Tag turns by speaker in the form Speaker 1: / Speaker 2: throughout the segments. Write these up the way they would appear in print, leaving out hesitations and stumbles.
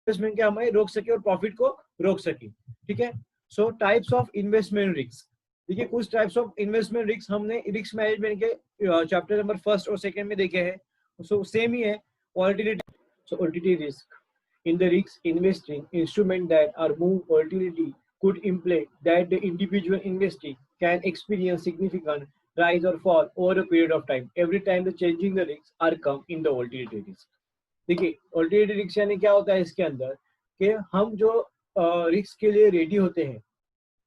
Speaker 1: Investment के हमें रोक सके और प्रॉफिट को रोक सके, ठीक है। So types of investment risk, देखिए कुछ टाइप्स ऑफ इन्वेस्टमेंट रिस्क हमने रिस्क मैनेजमेंट के चैप्टर नंबर 1 और 2 में देखे हैं, सो सेम ही है। Volatility, so volatility risk in the risk investing instrument that are move volatility could imply that the individual investee can experience significant rise or fall over a period of time every time the changing the risks are come in the volatility risk। देखिए volatility risk यानी क्या होता है इसके अंदर कि हम जो risk के लिए रेडी होते हैं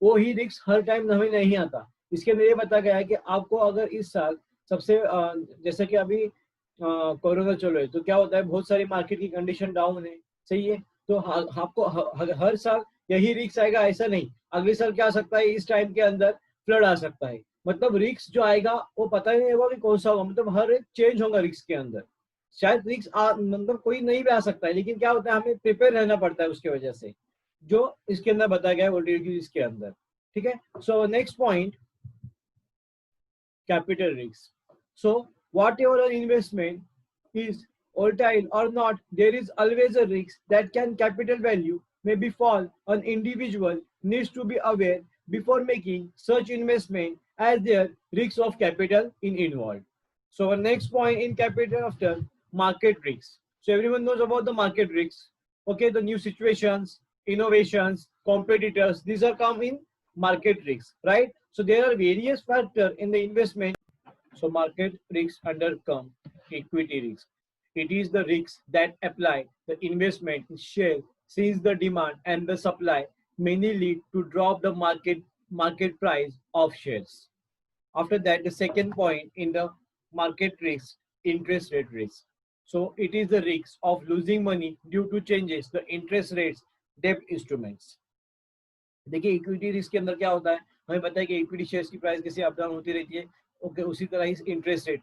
Speaker 1: वो ही रिस्क हर टाइम हमें नहीं आता। इसके अंदर ये बताया गया है कि आपको अगर इस साल सबसे जैसे कि अभी कोरोना चल रहा है तो क्या होता है बहुत सारी मार्केट की कंडीशन डाउन है, सही है, तो आपको हर साल यही रिस्क आएगा ऐसा नहीं, अगले साल क्या आ सकता है इस टाइम के अंदर फ्लड आ सकता है, मतलब रिस्क जो आएगा वो पता ही नहीं होगा कि कौन सा होगा, मतलब हर एक चेंज होगा रिस्क के अंदर। शायद रिस्क मतलब कोई नहीं भी आ सकता है, लेकिन क्या होता है हमें प्रिपेयर रहना पड़ता है उसकी वजह से, जो इसके अंदर बताया गया है वोलेटिलिटी रिस्क के अंदर, ठीक है। So next point, capital risk. So whatever an investment is volatile or not, there is always a risk that can capital value may be fall. An individual needs to be aware before making such investment as their risks of capital in involved. So our next point in capital after market risks. So everyone knows about the market risks. Okay, the new situations, innovations, competitors, these are come in market risks, right? So there are various factors in the investment. So market risks under come equity risk. It is the risk that apply the investment in share since the demand and the supply many lead to drop the market price of shares. After that, the second point in the market risk, interest rate risk. So it is the risk of losing money due to changes the interest rates debt instruments. देखिए equity risk के अंदर क्या होता है, हमें पता है कि इक्विटी शेयर्स की प्राइस कैसे अप डाउन होती रहती है। ओके, उसी तरह ही इंटरेस्ट रेट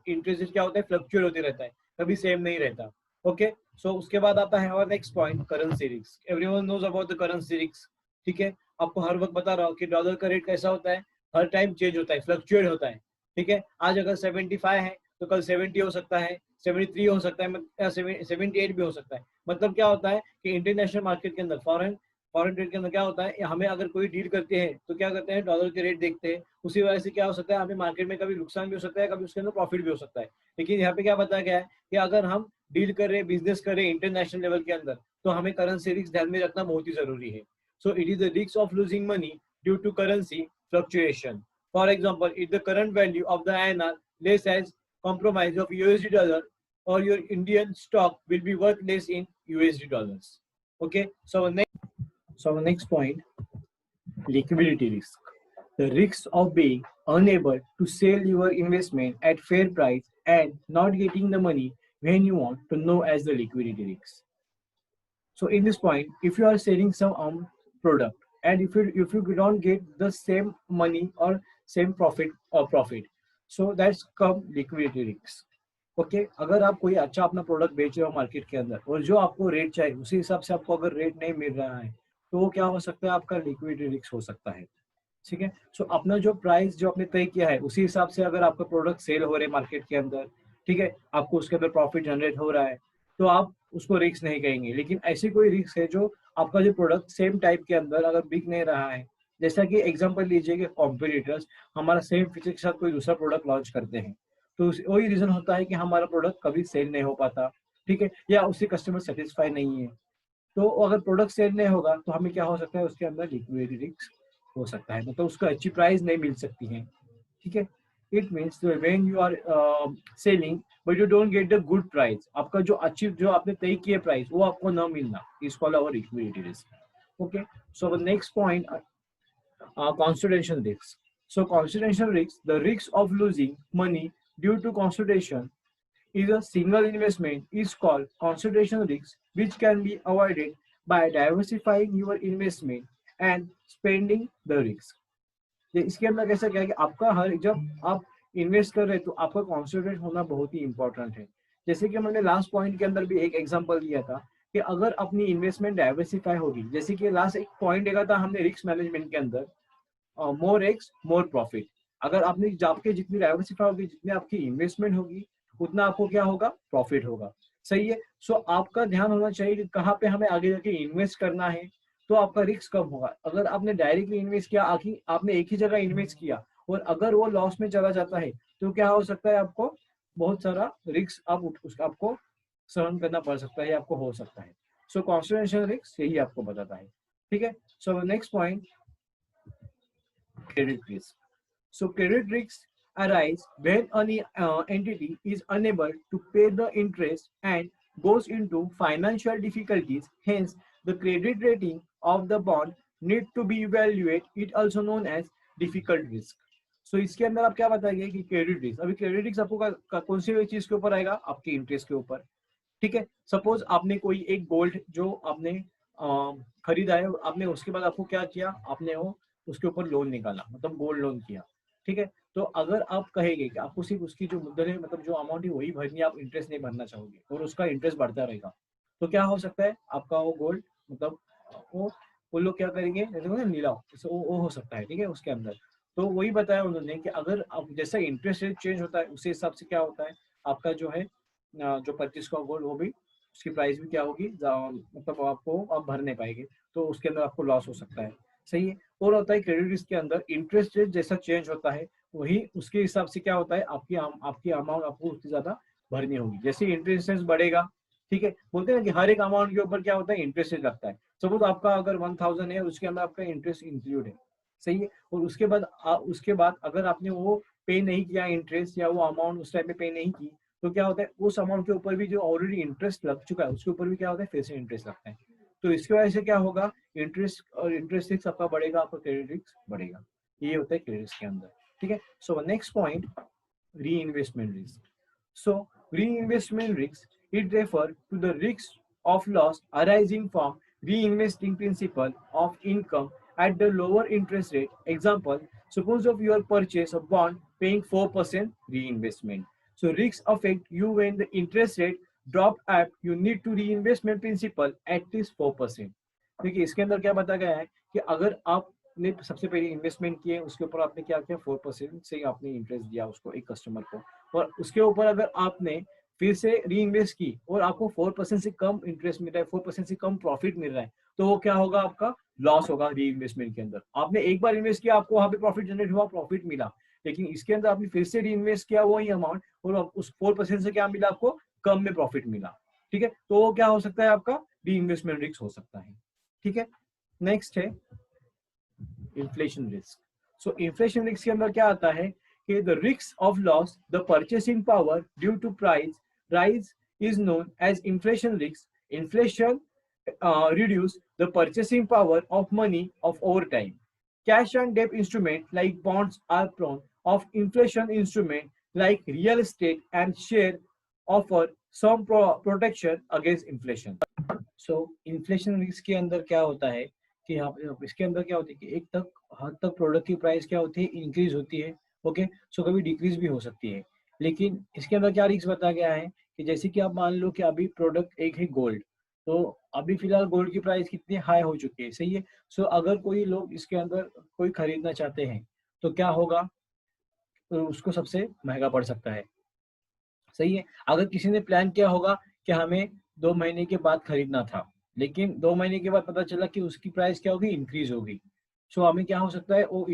Speaker 1: क्या होता है, फ्लक्चुएट होते रहता है, कभी सेम नहीं रहता। ओके, सो उसके बाद आता है और next point, currency risk. Everyone knows about the currency risk, ठीक है। आपको हर वक्त बता रहा हूँ कि डॉलर का रेट कैसा होता है, हर टाइम चेंज होता है, फ्लक्चुएट होता है, ठीक है। आज अगर 75 है तो कल 70 हो सकता है, 73 हो सकता है, 78 भी हो सकता है। मतलब क्या होता है कि इंटरनेशनल मार्केट के अंदर फॉरेन ट्रेड के अंदर क्या होता है, हमें अगर कोई डील करते हैं तो क्या करते हैं, डॉलर के रेट देखते हैं, उसी वजह से क्या हो सकता है हमें मार्केट में कभी नुकसान भी हो सकता है, कभी उसके अंदर प्रॉफिट भी हो सकता है। लेकिन यहाँ पे क्या बताया गया है कि अगर हम डील कर रहे, बिजनेस कर रहे इंटरनेशनल लेवल के अंदर, तो हमें करेंसी रिस्क ध्यान में रखना बहुत ही जरूरी है। So it is the risk of losing money due to currency fluctuation. For example, if the current value of the INR less as compromise of USD dollar, or your Indian stock will be worth less in USD dollars. Okay, so our next point, liquidity risk. The risk of being unable to sell your investment at fair price and not getting the money when you want to know as the liquidity risk. So in this point, if you are selling some product and if you don't get the same money or same profit, so that's come liquidity risk. Okay, अगर आप कोई अच्छा अपना product बेच रहे हो market के अंदर और जो आपको रेट चाहिए उसी हिसाब से आपको अगर रेट नहीं मिल रहा है तो वो क्या हो सकता है, आपका लिक्विडिटी रिस्क हो सकता है, ठीक है। सो अपना जो प्राइस जो आपने तय किया है उसी हिसाब से अगर आपका प्रोडक्ट सेल हो रहे मार्केट के अंदर, ठीक है, आपको उसके अंदर प्रॉफिट जनरेट हो रहा है, तो आप उसको रिस्क नहीं कहेंगे। लेकिन ऐसी कोई रिस्क है जो आपका जो प्रोडक्ट सेम टाइप के अंदर अगर बिक नहीं रहा है, जैसा कि एग्जाम्पल लीजिए कि कॉम्पिटिटर्स हमारा सेम फीचर के साथ कोई दूसरा प्रोडक्ट लॉन्च करते हैं, तो वही रीजन होता है कि हमारा प्रोडक्ट कभी सेल नहीं हो पाता, ठीक है, या उससे कस्टमर सेटिस्फाई नहीं है। तो अगर प्रोडक्ट सेल नहीं होगा तो हमें क्या हो सकता है, उसके अंदर लिक्विडिटी रिस्क हो सकता है, मतलब उसको अच्छी प्राइस नहीं मिल सकती है, ठीक है। It means when you are selling but you don't get the good price, आपका जो अच्छी जो आपने तय किया प्राइस वो आपको ना मिलना, is called our liquidity risk. Okay, so next point, concentration risk. So concentration risk, the risk of losing money due to concentration is a single investment is called concentration risk, which can be avoided by diversifying your investment and spending the risk. इसके अंदर कैसा क्या है कि आपका हर जब आप invest कर रहे हैं तो आपका कॉन्सेंट्रेट होना बहुत ही इंपॉर्टेंट है। जैसे कि मैंने लास्ट पॉइंट के अंदर भी एक एग्जांपल दिया था कि अगर अपनी इन्वेस्टमेंट डाइवर्सिफाई होगी, जैसे कि लास्ट एक पॉइंट देखा था हमने रिस्क मैनेजमेंट के अंदर, मोर रिस्क मोर प्रॉफिट। अगर आपने आपके जितनी डाइवर्सिफाई होगी, जितनी आपकी इन्वेस्टमेंट होगी, उतना आपको क्या होगा, प्रॉफिट होगा। सही है। सो आपका ध्यान होना चाहिए कि कहाँ पे हमें आगे जाके इन्वेस्ट करना है, तो आपका रिस्क कम होगा। अगर आपने डायरेक्टली इन्वेस्ट किया, आखिर आपने एक ही जगह इन्वेस्ट किया और अगर वो लॉस में चला जाता है, तो क्या हो सकता है, आपको बहुत सारा रिस्क आपको सहन करना पड़ सकता है, आपको हो सकता है। सो कॉन्स्टिट्यूशन रिस्क यही आपको बताता है। ठीक है। So next point, credit risk. So credit risks arise when an entity is unable to pay the interest and goes into financial difficulties. Hence, the credit rating of the bond need to be evaluated. It also known as difficult risk. So इसके अंदर आप क्या बताइए कि credit risk, अभी credit risk आपको कौन C चीज के ऊपर आएगा, आपके इंटरेस्ट के ऊपर। ठीक है। सपोज आपने कोई एक गोल्ड जो आपने खरीदा है, आपने उसके बाद आपको क्या किया, आपने वो उसके ऊपर लोन निकाला, मतलब गोल्ड लोन किया। ठीक है। तो अगर आप कहेंगे कि आपको सिर्फ उसकी जो मुद्दल है, मतलब जो अमाउंट है वही भरनी है, आप इंटरेस्ट नहीं भरना चाहोगे और उसका इंटरेस्ट बढ़ता रहेगा, तो क्या हो सकता है, आपका वो गोल्ड मतलब वो लोग क्या करेंगे, जैसे ना नीलाम, वो हो सकता है। ठीक है। उसके अंदर तो वही बताया उन्होंने कि अगर आप जैसा इंटरेस्ट रेट चेंज होता है, उसी हिसाब से क्या होता है, आपका जो है जो 25 का गोल्ड, वो भी उसकी प्राइस भी क्या होगी, मतलब आपको आप भर नहीं पाएंगे, तो उसके अंदर आपको लॉस हो सकता है। सही है। और होता है क्रेडिट रिस्क के अंदर इंटरेस्ट रेट जैसा चेंज होता है, वही उसके हिसाब से क्या होता है, आपकी अमाउंट आपको उतनी ज्यादा भरनी होगी। जैसे इंटरेस्ट रेट बढ़ेगा, ठीक है, बोलते हैं कि हर एक अमाउंट के ऊपर क्या होता है, इंटरेस्ट रेट लगता है। सपोज आपका अगर 1000 है, उसके अंदर आपका इंटरेस्ट इंक्लूड है। सही है। और उसके बाद अगर आपने वो पे नहीं किया इंटरेस्ट, या वो अमाउंट उस टाइम पे पे नहीं की, तो क्या होता है, उस अमाउंट के ऊपर भी जो ऑलरेडी इंटरेस्ट लग चुका है, उसके ऊपर भी क्या होता है, फिर से इंटरेस्ट लगता है। तो इसकी वजह से क्या होगा, इंटरेस्ट और इंटरेस्ट रिस्क आपका बढ़ेगा, आपका क्रेडिट रिस्क बढ़ेगा। ये होता है क्रेडिट रिस्क के अंदर। ठीक है। So next point, reinvestment risk. So reinvestment risk, it refers to the risk of loss arising from reinvesting principal of income at the lower interest rate. Example, suppose of your purchase of bond paying 4% reinvestment. So risks affect you when the interest rate drop at you need to reinvestment principal at least 4%. देखिए इसके अंदर क्या बताया गया है कि अगर आपने सबसे पहले इन्वेस्टमेंट किए, उसके ऊपर आपने क्या किया, 4% से आपने इंटरेस्ट दिया उसको, एक कस्टमर को, और उसके ऊपर अगर आपने फिर से री इन्वेस्ट की और आपको 4% से कम इंटरेस्ट मिल रहा है, 4% से कम प्रॉफिट मिल रहा है, तो वो क्या होगा, आपका लॉस होगा। री इन्वेस्टमेंट के अंदर आपने एक बार इन्वेस्ट किया, आपको वहां पे प्रॉफिट जनरेट हुआ, प्रॉफिट मिला, लेकिन इसके अंदर आपने फिर से री इन्वेस्ट किया वही अमाउंट, और उस 4% से क्या मिला, आपको कम में प्रॉफिट मिला। ठीक है। तो वो क्या हो सकता है, आपका री इन्वेस्टमेंट रिस्क हो सकता है। ठीक है। नेक्स्ट है inflation risk. So inflation risk के अंदर क्या आता है कि the risk of loss the purchasing power due to price rise is known as inflation risk. Inflation reduce the purchasing power of money of over time. Cash and debt instruments like bonds are prone of inflation instrument like real estate and share offer some protection against inflation. So inflation risk के अंदर क्या होता है कि इसके अंदर क्या होती है कि एक तक हद तक प्रोडक्ट की प्राइस क्या होती है, इंक्रीज होती है। ओके। सो कभी डिक्रीज भी हो सकती है, लेकिन इसके अंदर क्या रिस्क बताया गया है कि जैसे कि आप मान लो कि अभी प्रोडक्ट एक है गोल्ड, तो अभी फिलहाल गोल्ड की प्राइस कितनी हाई हो चुकी है। सही है। सो अगर कोई लोग इसके अंदर कोई खरीदना चाहते हैं, तो क्या होगा, तो उसको सबसे महंगा पड़ सकता है। सही है। अगर किसी ने प्लान किया होगा कि हमें 2 महीने के बाद खरीदना था, लेकिन 2 महीने के बाद पता चला कि उसकी प्राइस क्या होगी, इंक्रीज होगी। सो हमें क्या हो सकता है, वो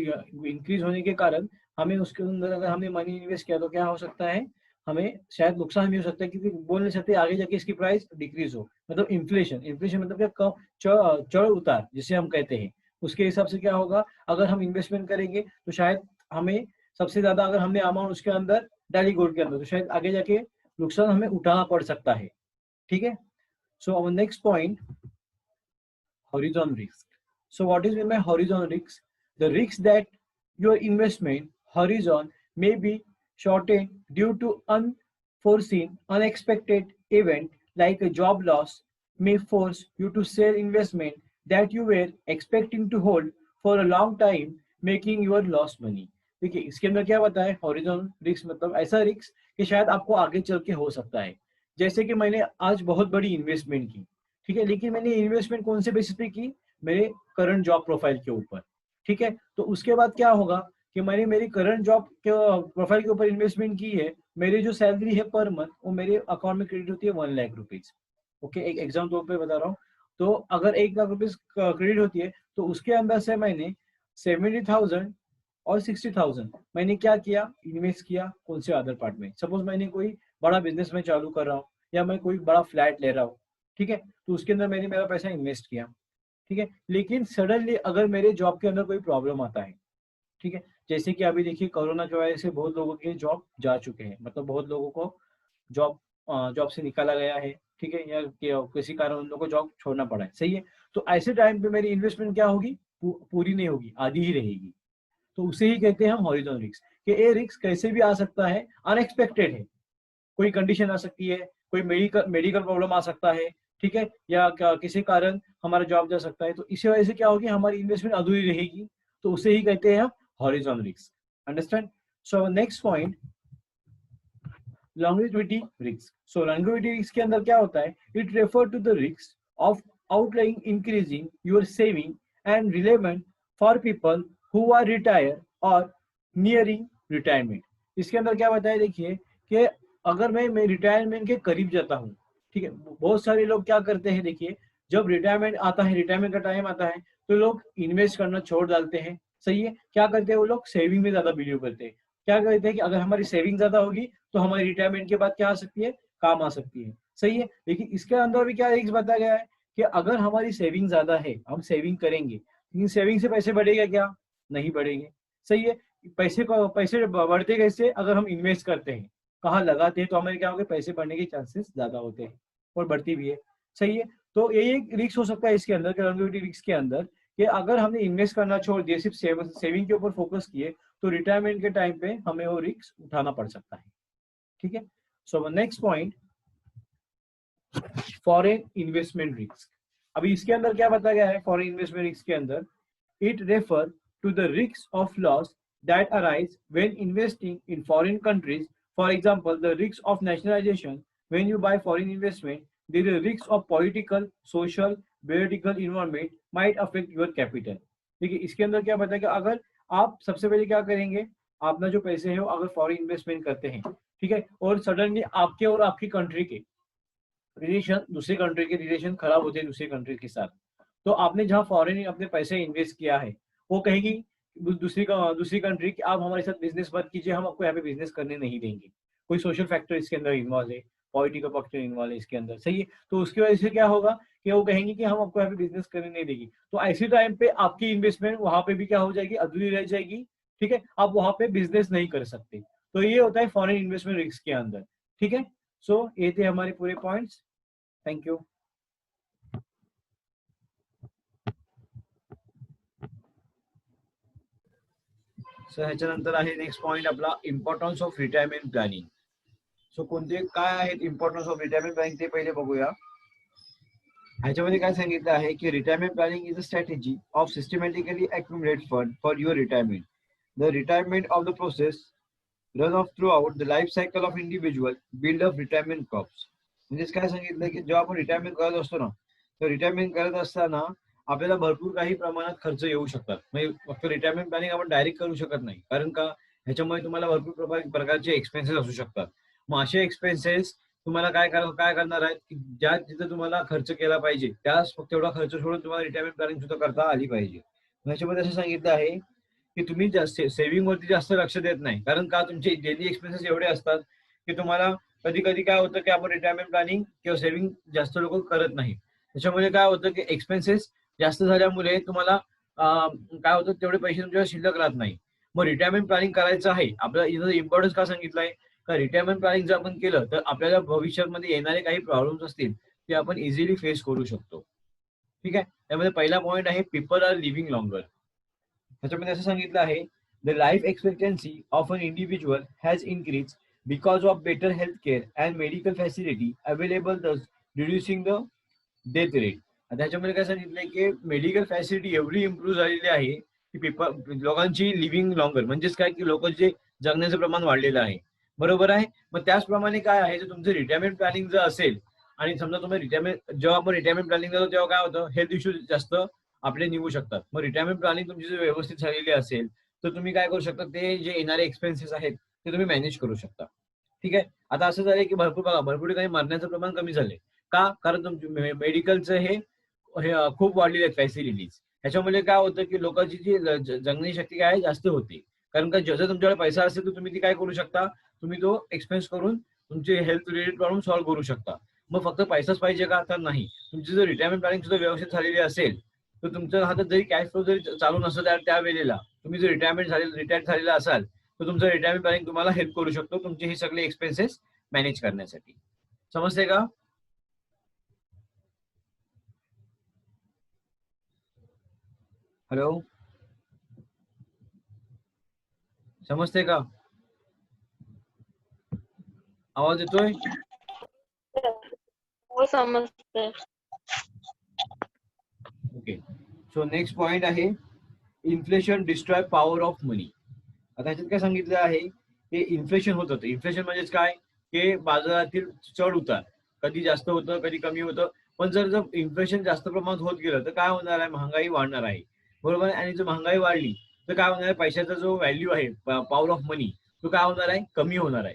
Speaker 1: इंक्रीज होने के कारण हमें उसके अंदर अगर हमने मनी इन्वेस्ट किया, तो क्या हो सकता है, हमें शायद नुकसान भी हो सकता है, क्योंकि बोल नहीं सकते आगे जाके इसकी प्राइस डिक्रीज हो। मतलब इन्फ्लेशन, इन्फ्लेशन मतलब क्या, कम चढ़ उतार जिसे हम कहते हैं, उसके हिसाब से क्या होगा, अगर हम इन्वेस्टमेंट करेंगे तो शायद हमें सबसे ज्यादा अगर हमने अमाउंट उसके अंदर डाली गोल्ड के अंदर, तो शायद आगे जाके नुकसान हमें उठाना पड़ सकता है। ठीक है। So our next point, horizon risk. So what is meant by horizon risk? The risk that your investment horizon may be shortened due to unforeseen, unexpected event like a job loss may force you to sell investment that you were expecting to hold for a long time, making your lost money. देखिए इसके अंदर क्या बताया है, horizon risk मतलब ऐसा risk कि शायद आपको आगे चल के हो सकता है। जैसे कि मैंने आज बहुत बड़ी इन्वेस्टमेंट की, ठीक है, लेकिन मैंने इन्वेस्टमेंट कौन से बेसिस पे की, मेरे करंट जॉब प्रोफाइल के ऊपर। ठीक है। तो उसके बाद क्या होगा कि मैंने मेरी करंट जॉब के प्रोफाइल के ऊपर इन्वेस्टमेंट की है, मेरी जो सैलरी है पर मंथ वो मेरे अकाउंट में क्रेडिट होती है 1 लाख रुपीज। ओके, एक एग्जाम तौर पे बता रहा हूँ। तो अगर 1 लाख रुपीज क्रेडिट होती है तो उसके अंदर से मैंने 70,000 और 60,000 मैंने क्या किया, इन्वेस्ट किया कौन से अदर पार्ट में। सपोज मैंने कोई बड़ा बिजनेस में चालू कर रहा हूँ या मैं कोई बड़ा फ्लैट ले रहा हूँ, ठीक है, तो उसके अंदर मैंने मेरा पैसा इन्वेस्ट किया, ठीक है। लेकिन सडनली अगर मेरे जॉब के अंदर कोई प्रॉब्लम आता है, ठीक है, जैसे कि अभी देखिए कोरोना की वजह से बहुत लोगों के जॉब जा चुके हैं, मतलब बहुत लोगों को जॉब जॉब से निकाला गया है, ठीक है, या किसी कारण उन लोगों को जॉब छोड़ना पड़ा है, सही है। तो ऐसे टाइम पे मेरी इन्वेस्टमेंट क्या होगी, पूरी नहीं होगी, आधी ही रहेगी। तो उसे ही कहते हैं हम हॉरिजॉन्टल रिस्क, कि ये रिस्क कैसे भी आ सकता है, अनएक्सपेक्टेड है, कोई कंडीशन आ सकती है, कोई मेडिकल मेडिकल प्रॉब्लम आ सकता है, ठीक है, या किसी कारण हमारा जॉब जा सकता है, तो इसी वजह से क्या होगी, हमारी इन्वेस्टमेंट अधूरी रहेगी। तो उसे ही कहते हैं हम horizontal risk. Understand? So next point, longevity risk. So longevity risk के अंदर क्या होता है, it refer to the risk of outlining increasing your saving and relevant for people who are retire or nearing retirement. इसके अंदर क्या बताया, देखिए कि अगर मैं रिटायरमेंट के करीब जाता हूँ, ठीक है, बहुत सारे लोग क्या करते हैं, देखिए जब रिटायरमेंट आता है, रिटायरमेंट का टाइम आता है, तो लोग इन्वेस्ट करना छोड़ डालते हैं, सही है। क्या करते हैं वो लोग, सेविंग में ज्यादा बिलीव करते हैं। क्या कहते हैं कि अगर हमारी सेविंग ज्यादा होगी तो हमारी रिटायरमेंट के बाद क्या आ सकती है, काम आ सकती है, सही है। लेकिन इसके अंदर भी क्या रिस्क बताया गया है कि अगर हमारी सेविंग ज्यादा है, हम सेविंग करेंगे, लेकिन सेविंग से पैसे बढ़ेगा क्या, नहीं बढ़ेंगे, सही है। पैसे बढ़ते कैसे, अगर हम इन्वेस्ट करते हैं, कहाँ लगाते हैं, तो हमारे क्या होगा, पैसे बढ़ने के चांसेस ज्यादा होते हैं और बढ़ती भी है, सही है। तो यही एक रिस्क हो सकता है इसके अंदर, लॉन्गेविटी रिस्क के अंदर, कि अगर हमने इन्वेस्ट करना छोड़ दिया, सिर्फ सेविंग के ऊपर फोकस किए, तो रिटायरमेंट के टाइम पे हमें वो रिस्क उठाना पड़ सकता है, ठीक है। So next point, foreign investment risk. अभी इसके अंदर क्या बताया गया है, फॉरेन इन्वेस्टमेंट रिस्क के अंदर, it refer to the risk of loss that arise when investing in foreign countries. For example, the risk of nationalization. When you buy foreign investment, there is a risk of political, social, political environment might affect your capital. देखिए इसके अंदर क्या बताया कि अगर आप सबसे पहले क्या करेंगे, अपना जो पैसे है वो अगर फॉरेन इन्वेस्टमेंट करते हैं, ठीक है, और सडनली आपके और आपकी कंट्री के रिलेशन, दूसरी कंट्री के रिलेशन खराब होते हैं दूसरी कंट्री के साथ, तो आपने जहाँ फॉरेन अपने पैसे इन्वेस्ट किया है, वो कहेगी दूसरी कंट्री कि आप हमारे साथ बिजनेस मत कीजिए, हम आपको यहाँ पे बिजनेस करने नहीं देंगे। कोई सोशल फैक्टर इसके अंदर इन्वॉल्व है, पॉलिटिकल फैक्टर इन्वॉल्व है इसके अंदर, सही है। तो उसकी वजह से क्या होगा कि वो कहेंगे कि हम आपको यहाँ पे बिजनेस करने नहीं देंगे। तो ऐसे टाइम पे आपकी इन्वेस्टमेंट वहां पे भी क्या हो जाएगी, अधूरी रह जाएगी, ठीक है, आप वहां पे बिजनेस नहीं कर सकते। तो ये होता है फॉरेन इन्वेस्टमेंट रिस्क के अंदर, ठीक है। सो ये थे हमारे पूरे पॉइंट्स। Thank you. सो ह्याच्यानंतर आहे नेक्स्ट पॉइंट आपला, importance of retirement planning. So कोणते काय आहेत इम्पॉर्टन्स ऑफ रिटायरमेंट प्लॅनिंग ते पहिले बघूया। ह्याच्यामध्ये काय सांगितलं आहे की retirement planning is a strategy of systematically accumulate fund for your retirement. The retirement of the process run of through out the life cycle of individual build up retirement crops. म्हणजेच काय सांगितलं की जेव्हा आपण रिटायरमेंट करत असतो ना, तर रिटायरमेंट करत असताना आपल्याला भरपूर काही प्रमाणात खर्च येऊ शकतात. म्हणजे फक्त रिटायरमेंट प्लॅनिंग आपण डायरेक्ट करू शकत नाही, कारण का ह्याच्यामुळे तुम्हाला भरपूर प्रकारचे एक्सपेन्सेस असू शकतात. मग असे एक्सपेन्सेस तुम्हाला काय करणार आहेत की ज्या जिथे तुम्हाला खर्च केला पाहिजे त्यास फक्त एवढा खर्च सोडून तुम्हाला रिटायरमेंट प्लॅनिंग सुद्धा करता आली पाहिजे. ह्याच्यामध्ये असं सांगितलं आहे की तुम्ही जास्त सेव्हिंग वरती जास्त लक्ष देत नाही, कारण का तुमचे डेली एक्सपेन्सेस एवढे असतात की तुम्हाला कधी कधी काय होतं की आपण रिटायरमेंट प्लॅनिंग किंवा सेव्हिंग जास्त लोक करत नाही. त्याच्यामुळे काय होतं की एक्सपेन्सेस जास्त झाल्यामुळे तुम्हाला काय होतं, तेवढे पैसे तुमच्या शिल्लक राहत नाही. मग रिटायरमेंट प्लॅनिंग करायचं आहे आपल्याला, इथं इम्पॉर्टन्स का सांगितलंय का, रिटायरमेंट प्लॅनिंग जर आपण केलं तर आपल्याला भविष्यामध्ये येणारे काही प्रॉब्लेम्स असतील ते आपण इझिली फेस करू शकतो, ठीक आहे. त्यामध्ये पहिला पॉईंट आहे, पीपल आर लिव्हिंग लॉंगर. त्याच्यामध्ये असं सांगितलं आहे, the life expectancy of an individual has increase because of better health care and medical facility available, thus reducing the death rate. त्याच्यामध्ये काय सांगितलंय की मेडिकल फॅसिलिटी एवढी इम्प्रूव्ह झालेली आहे की लोकांची लिव्हिंग लॉंगर, म्हणजेच काय की लोकांचे जगण्याचं प्रमाण वाढलेलं आहे, बरोबर आहे. मग त्याचप्रमाणे काय आहे, जर तुमचं रिटायरमेंट प्लॅनिंग जर असेल आणि समजा तुम्ही जेव्हा आपण रिटायरमेंट प्लॅनिंग करतो तेव्हा काय होतं, हेल्थ इश्यू जास्त आपले निघू शकतात. मग रिटायरमेंट प्लॅनिंग तुमची जर व्यवस्थित झालेली असेल
Speaker 2: तर तुम्ही काय करू शकता, ते जे येणारे एक्सपेन्सेस आहेत ते तुम्ही मॅनेज करू शकता. ठीक आहे. आता असं झालंय की भरपूर ठिकाणी मरण्याचं प्रमाण कमी झालंय. का? कारण तुमचे मेडिकलचं हे खूप वाढलेले आहेत फॅसिलिटीज. ह्याच्यामुळे काय होतं की लोकांची जी जगण्याची शक्ती काय आहे जास्त होते. कारण का जर तुमच्याकडे पैसा असेल तर तुम्ही ती काय करू शकता, तुम्ही तो एक्सपेन्स करून तुमचे हेल्थ रिलेटेड प्रॉब्लेम सॉल्व्ह करू शकता. मग फक्त पैसाच पाहिजे का? तर नाही. तुमची जर रिटायरमेंट प्लॅनिंग सुद्धा व्यवस्थित झालेली असेल, तर तुमच्या हातात जरी कॅश फ्लो जरी चालू नसतं त्या वेळेला, तुम्ही जर रिटायर झालेला असाल, तर तुमचं रिटायरमेंट प्लॅनिंग तुम्हाला हेल्प करू शकतो तुमचे हे सगळे एक्सपेन्सेस मॅनेज करण्यासाठी. समजते का? हॅलो, समजते का? आवाज येतोय?
Speaker 3: हो समजते.
Speaker 2: ओके. सो नेक्स्ट पॉइंट आहे इन्फ्लेशन डिस्ट्रॉय पॉवर ऑफ मनी. आता ह्याच्यात काय सांगितलं आहे की इन्फ्लेशन होत होतं. इन्फ्लेशन म्हणजेच काय, की बाजारातील चढ उतार कधी जास्त होतं कधी कमी होतं. पण जर इन्फ्लेशन जास्त प्रमाणात होत गेलं तर काय होणार आहे, महागाई वाढणार आहे. बरोबर आहे. आणि जर महागाई वाढली तर काय होणार आहे, पैशाचा जो व्हॅल्यू आहे, पॉवर ऑफ मनी, तो काय होणार आहे, कमी होणार आहे.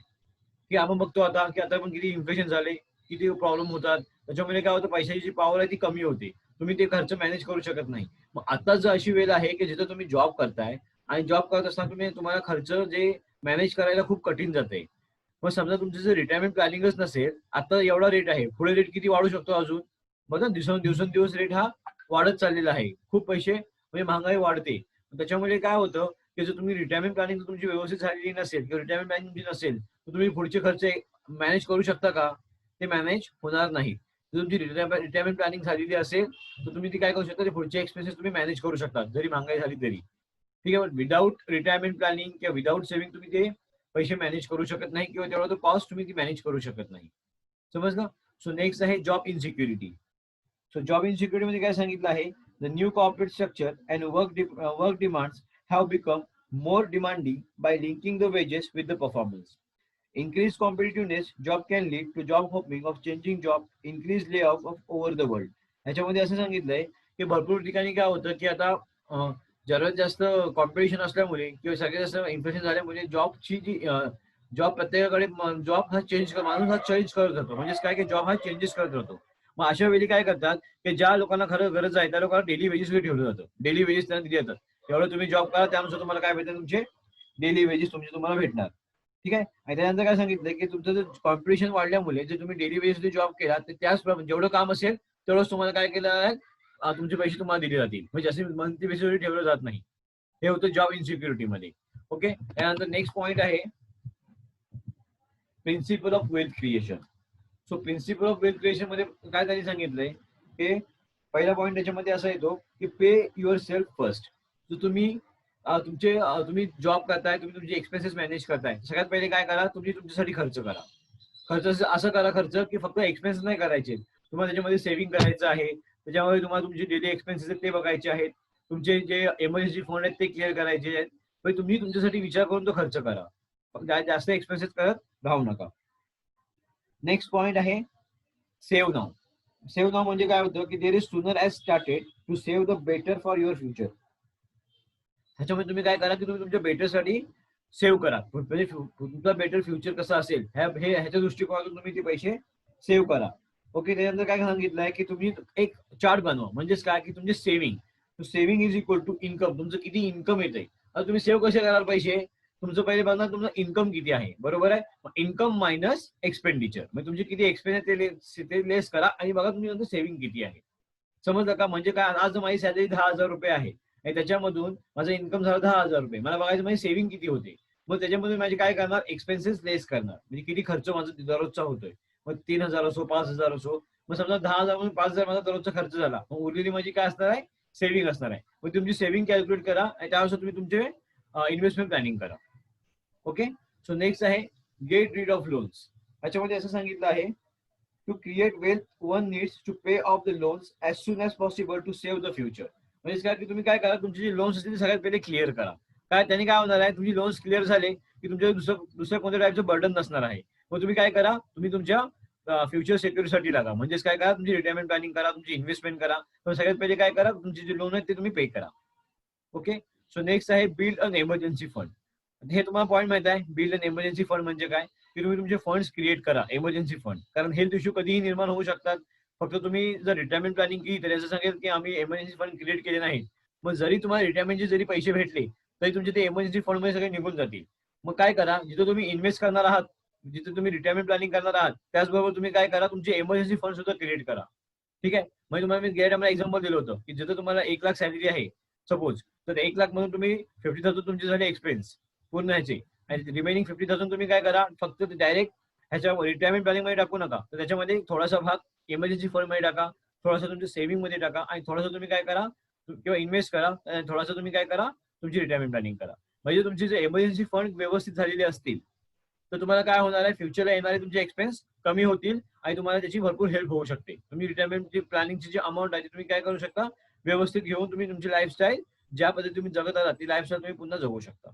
Speaker 2: की आपण बघतो आता की आता पण किती इन्फ्लेशन झाले, किती प्रॉब्लेम होतात. त्याच्यामुळे काय होतं, पैशाची जी पॉवर आहे ती कमी होते. तुम्ही ते खर्च मॅनेज करू शकत नाही. मग आता जर अशी वेळ आहे की जिथं तुम्ही जॉब करताय आणि जॉब करत असताना तुम्हाला खर्च जे मॅनेज करायला खूप कठीण जाते. मग समजा तुमचं जर रिटायरमेंट प्लॅनिंगच नसेल, आता एवढा रेट आहे, पुढे रेट किती वाढू शकतो अजून. बघा दिवसेंदिवस रेट हा वाढत चाललेला आहे. खूप पैसे म्हणजे महागाई वाढते. त्याच्यामुळे काय होतं की जर तुम्ही रिटायरमेंट प्लॅनिंग तुमची व्यवस्थित झालेली नसेल किंवा रिटायरमेंट प्लॅनिंग तुमची नसेल, तर तुम्ही पुढचे खर्च मॅनेज करू शकता का? ते मॅनेज होणार नाही. जर तुमची रिटायरमेंट प्लॅनिंग झालेली असेल तर तुम्ही ती काय करू शकता, ते पुढचे एक्सपेन्सेस तुम्ही मॅनेज करू शकता जरी महागाई झाली तरी. ठीक आहे. पण विदाऊट रिटायरमेंट प्लॅनिंग किंवा विदाऊट सेव्हिंग तुम्ही ते पैसे मॅनेज करू शकत नाही किंवा तेवढा तो कॉस्ट तुम्ही ती मॅनेज करू शकत नाही. समजलं? सो नेक्स्ट आहे job insecurity. So job insecurity मध्ये काय सांगितलं आहे, the new corporate structure and work demands have become more demanding by linking the wages with the performance. Increased competitiveness job can lead to job hopping of changing job, increased layoff of over the world. ह्याच्यामध्ये असं सांगितलंय की भरपूर ठिकाणी काय होतं की आता जगात जास्त कॉम्पिटिशन असल्यामुळे किंवा सगळ्यात जास्त इन्फ्लेशन झाल्यामुळे जॉबची जी जॉब प्रत्येकाकडे जॉब हा माणूस हा चेंज करत जातो. म्हणजेच काय की जॉब हा चेंजेस करत राहतो. मग अशा वेळी काय करतात की ज्या लोकांना खरं गरज आहे त्या लोकांना डेली वेजेस ठेवलं जातं. डेली वेजेस त्यांना दिले जातात. एवढं तुम्ही जॉब करा, त्यानुसार तुम्हाला काय भेटणार, तुमचे डेली वेजेस तुमचे तुम्हाला भेटणार. ठीक आहे. आणि त्यानंतर काय सांगितलं की तुमचं जर कॉम्पिटिशन वाढल्यामुळे जर तुम्ही डेली बेसिसवर जॉब केला तर त्याच जेवढं काम असेल तेवढंच तुम्हाला काय केलं आहे, तुमचे पैसे तुम्हाला दिले जातील. म्हणजे असे मंथली बेसिसवर ठेवलं जात नाही. हे होतं जॉब इनसिक्युरिटी मध्ये. ओके. त्यानंतर नेक्स्ट पॉइंट आहे principle of wealth creation. So principle of wealth creation मध्ये काय त्यांनी सांगितलंय की पहिला पॉईंट त्याच्यामध्ये असा येतो की पे युअर सेल्फ फर्स्ट. जो तुम्ही जॉब करताय, तुम्ही तुमचे एक्सपेन्सेस मॅनेज करताय, सगळ्यात पहिले काय करा, तुम्ही तुमच्यासाठी खर्च करा. खर्च असं करा खर्च की फक्त एक्सपेन्स नाही करायचे, तुम्हाला त्याच्यामध्ये सेव्हिंग करायचं आहे. त्याच्यामध्ये तुम्हाला तुमचे डेली एक्सपेन्सेस आहेत ते बघायचे आहेत. तुमचे जे एमर्जन्सी फंड आहेत ते क्लिअर करायचे आहेत. पण तुम्ही तुमच्यासाठी विचार करून तो खर्च करा. जास्त एक्सपेन्सेस करत राहू नका. नेक्स्ट पॉइंट आहे सेव्ह नाव. सेव्ह नाव म्हणजे काय होतं की there is sooner as started to save the better for your future. ह्याच्यामध्ये तुम्ही काय करा की तुम्ही तुमच्या बेटरसाठी सेव्ह करा. म्हणजे तुमचा बेटर फ्युचर कसं असेल ह्याच्या दृष्टिकोनातून तुम्ही ते पैसे सेव्ह करा. ओके. त्यानंतर काय सांगितलंय की तुम्ही एक चार्ट बनवा. म्हणजेच काय की तुमचे saving is equal to income. तुमचं किती इन्कम येते. आता तुम्ही सेव्ह कसे कराल पैसे, तुमचं पहिले बघणार तुमचं इन्कम किती आहे. बरोबर आहे. इन्कम मायनस एक्सपेंडिचर, म्हणजे तुमचे किती एक्सपेंडिचर ते लेस करा आणि बघा तुम्ही सेव्हिंग किती आहे. समजलं का? म्हणजे काय, आज माझी सॅलरी 10,000 रुपये आहे आणि त्याच्यामधून माझं इन्कम झालं 10,000 रुपये. मला बघायचं माझी सेव्हिंग किती होते. मग त्याच्यामध्ये माझे काय करणार, एक्सपेन्सेस लेस करणार. म्हणजे किती खर्च माझा दररोजचा होतोय. मग 3,000 असो 5,000 असो. मग समजा 10,000 मधून 5,000 माझा दररोजचा खर्च झाला. मग उरलेली माझी काय असणार आहे, सेव्हिंग असणार आहे. मग तुमची सेव्हिंग कॅल्क्युलेट करा आणि त्यानुसार तुम्ही तुमचे इन्व्हेस्टमेंट प्लॅनिंग करा. ओके. सो नेक्स्ट आहे गेट रीड ऑफ लोन्स. याच्यामध्ये असं सांगितलं आहे to create wealth one needs to pay off the loans as soon as possible to save the future. म्हणजे काय की तुम्ही काय करा, तुमचे जे लोन्स असतील ते सगळ्यात पहिले क्लिअर करा. काय त्यांनी काय होणार आहे, तुमची लोन्स क्लिअर झाले की तुमच्या दुसऱ्या कोणत्या टाईपचं बर्डन नसणार आहे. मग तुम्ही काय करा, तुम्ही तुमच्या फ्युचर सिक्युरिटीसाठी लागा. म्हणजेच काय करा, तुमची रिटायरमेंट प्लॅनिंग करा, तुमची इन्व्हेस्टमेंट करा. पण सगळ्यात पहिले काय करा, तुमचे जे लोन आहेत ते तुम्ही पे करा. ओके. सो नेक्स्ट आहे बिल्ड अन एमर्जन्सी फंड. हे तुम्हाला पॉईंट माहित आहे, बिल्ड अन एमर्जन्सी फंड म्हणजे काय, की तुम्ही तुमचे फंड्स क्रिएट करा, एमर्जन्सी फंड. कारण हेल्थ इश्यू कधीही निर्माण होऊ शकतात. फक्त तुम्ही जर रिटायरमेंट प्लॅनिंग केली तर असं सांगेल की आम्ही एमर्जन्सी फंड क्रिएट केले नाही, मग जरी तुम्हाला रिटायरमेंटचे जरी पैसे भेटले तरी तुमचे ते एमर्जन्सी फंड मध्ये सगळे निघून जातील. मग काय करा, जिथे तुम्ही इन्व्हेस्ट करणार आहात, जिथे तुम्ही रिटायरमेंट प्लॅनिंग करणार आहात, त्याचबरोबर तुम्ही काय करा, तुमचे एमर्जन्सी फंड सुद्धा क्रिएट करा. ठीक आहे. म्हणजे तुम्हाला मी गेल्या टाइमला एक्झाम्पल दिलं होतं की जिथे तुम्हाला 1 लाख सॅलरी आहे सपोज, तर 1 लाख मधून तुम्ही 50,000 तुमचे झाले एक्सपेन्स पूर्ण ह्याचे, आणि रिमेनिंग 50,000 तुम्ही काय करा, फक्त डायरेक्ट ह्याच्या रिटायरमेंट प्लॅनिंग मध्ये टाकू नका, तर त्याच्यामध्ये थोडासा भाग इमर्जन्सी फंड मध्ये टाका, थोडासा तुमच्या सेव्हिंग मध्ये टाका, आणि थोडासा तुम्ही काय करा किंवा इन्व्हेस्ट करा, आणि थोडासा तुम्ही काय करा, तुमची रिटायरमेंट प्लॅनिंग करा. म्हणजे तुमचे जे इमर्जन्सी फंड व्यवस्थित झालेले असतील तर तुम्हाला काय होणार आहे, फ्युचरला येणारे तुमचे एक्सपेन्स कमी होतील आणि तुम्हाला त्याची भरपूर हेल्प होऊ शकते. तुम्ही रिटायरमेंटची प्लॅनिंगची जी अमाऊंट आहे ती तुम्ही काय करू शकता, व्यवस्थित घेऊन तुम्ही तुमची लाईफस्टाईल ज्या पद्धतीने तुम्ही जगत आहात ती लाईफस्टाईल तुम्ही पुन्हा जगू शकता.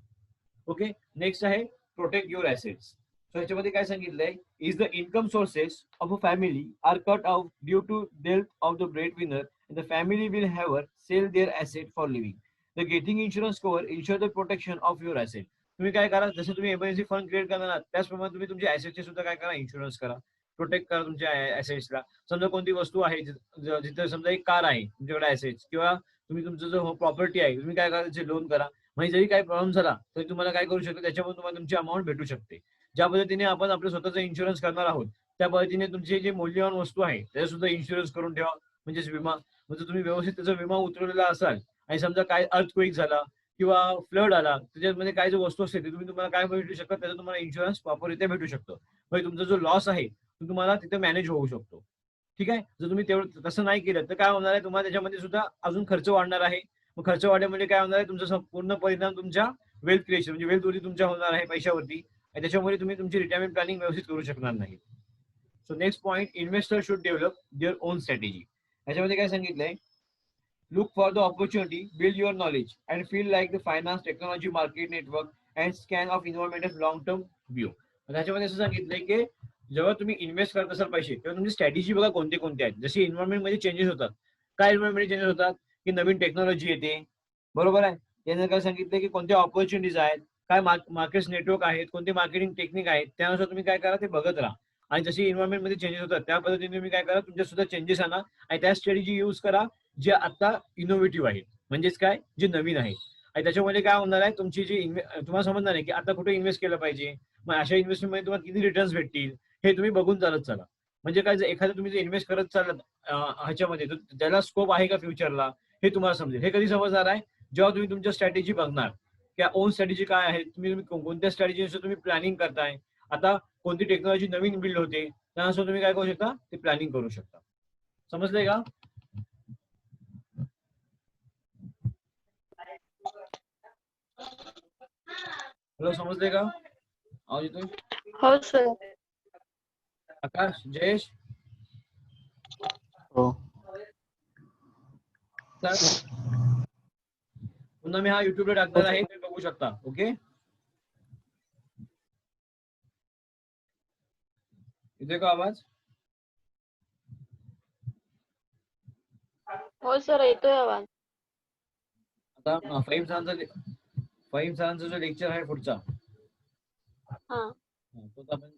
Speaker 2: ओके. नेक्स्ट आहे प्रोटेक्ट युअर ॲसेट्स. सो याच्यामध्ये काय सांगितलंय, is the income sources of a family are cut out due to death of the bread winner, the family will have to sell their asset for living. The getting insurance cover insure the protection of your asset. तुम्ही काय करा, जसं तुम्ही emergency fund create करणार आहात त्याचप्रमाणे तुम्ही तुमच्या ॲसेटचे सुद्धा काय करा, इन्शुरन्स करा, प्रोटेक्ट करा तुमच्या ॲसेट्सला. समजा कोणती वस्तू आहे, जिथे समजा एक कार आहे तुमच्याकडे ॲसेट्स, किंवा तुम्ही तुमचं जो प्रॉपर्टी आहे तुम्ही काय करा, त्याचे लोन करा. म्हणजे जरी काही प्रॉब्लेम झाला तरी तुम्हाला काय करू शकतो, त्याच्यामध्ये तुम्हाला तुमची अमाऊंट भेटू शकते. ज्या पद्धतीने आपण आपल्या स्वतःचा इन्शुरन्स करणार आहोत त्या पद्धतीने तुमची जी मौल्यवान वस्तू आहे त्याचा सुद्धा इन्शुरन्स करून ठेवा, म्हणजेच विमा. म्हणजे तुम्ही व्यवस्थित त्याचा विमा उतरवलेला असाल आणि समजा काय अर्थक्वेक झाला किंवा फ्लड आला, त्याच्यामध्ये काय जो वस्तू असते ते तुम्हाला काय भेटू शकतं, त्याचा तुम्हाला इन्शुरन्स प्रॉपररित्या भेटू शकतो. म्हणजे तुमचा जो लॉस आहे तो तुम्हाला तिथे मॅनेज होऊ शकतो. ठीक आहे. जर तुम्ही तेवढं तसं नाही केलं तर काय होणार आहे, तुम्हाला त्याच्यामध्ये सुद्धा अजून खर्च वाढणार आहे. मग खर्च वाढल्यामुळे काय होणार आहे, तुमचा संपूर्ण परिणाम तुमच्या वेल्थ क्रिएशन म्हणजे वेल्थ वरती तुमच्या होणार आहे, पैशावरती, आणि त्याच्यामुळे तुम्ही तुमची रिटायरमेंट प्लॅनिंग व्यवस्थित करू शकणार नाही. So next point, investor should develop their own strategy. याच्यामध्ये काय सांगितलंय, look for the opportunity, build your knowledge, and feel like the finance, technology, market, network, and scan of environment of long-term view. त्याच्यामध्ये असं सांगितलंय की जेव्हा तुम्ही invest करत असाल पैसे तेव्हा तुमची स्ट्रॅटेजी बघा कोणते कोणते आहेत. जशी एन्व्हायरमेंट मध्ये चेंजेस होतात, काय एन्व्हायरमेंट चेंजेस होतात, की नवीन टेक्नॉलॉजी येते, बरोबर आहे. त्याने काय सांगितलं की कोणत्या ऑपॉर्च्युनिटीज आहेत, काय मार्केट नेटवर्क आहेत, कोणते मार्केटिंग टेक्निक आहेत, त्यानुसार तुम्ही काय करा ते बघत राहा. आणि जशी एन्व्हायरमेंट मध्ये चेंजेस होतात त्या पद्धतीने तुम्ही काय करा, तुमच्या सुद्धा चेंजेस आणा आणि त्या स्ट्रॅटेजी युज करा जे आता इनोव्हेटिव्ह आहेत, म्हणजेच काय, जे नवीन आहे. आणि त्याच्यामध्ये काय होणार आहे, तुमची जी तुम्हाला समजणार आहे की आता कुठे इन्व्हेस्ट केलं पाहिजे, मग अशा इन्व्हेस्टमेंट मध्ये तुम्हाला किती रिटर्न्स भेटतील हे तुम्ही बघून चालत चला. म्हणजे काय, जर एखादं तुम्ही जे इन्व्हेस्ट करत चालत ह्याच्यामध्ये तर त्याला स्कोप आहे का फ्युचरला हे तुम्हाला समजेल. हे कधी समजणार आहे, जेव्हा तुम्ही तुमच्या स्ट्रॅटेजी बघणार, त्या ओन स्ट्रॅटेजी काय आहे, तुम्ही कोणत्या स्ट्रॅटेजीनुसार तुम्ही प्लॅनिंग करताय, आता कोणती टेक्नॉलॉजी नवीन बिल्ड होते त्यानुसार तुम्ही काय करू शकता, ते प्लॅनिंग करू शकता. समजलंय का? हॅलो, समजले का? आवाज येतोय?
Speaker 3: हो सर.
Speaker 2: आकाश, जयेश,
Speaker 4: हो.
Speaker 2: पुन्हा मी हा युट्यूबला टाकणार आहे, तुम्ही बघू शकता. ओके, येतोय का आवाज?
Speaker 3: हो सर, येतोय आवाज.
Speaker 2: आता फाईव्ह सरांचा जो लेक्चर आहे पुढचा
Speaker 3: हा
Speaker 2: तो आपण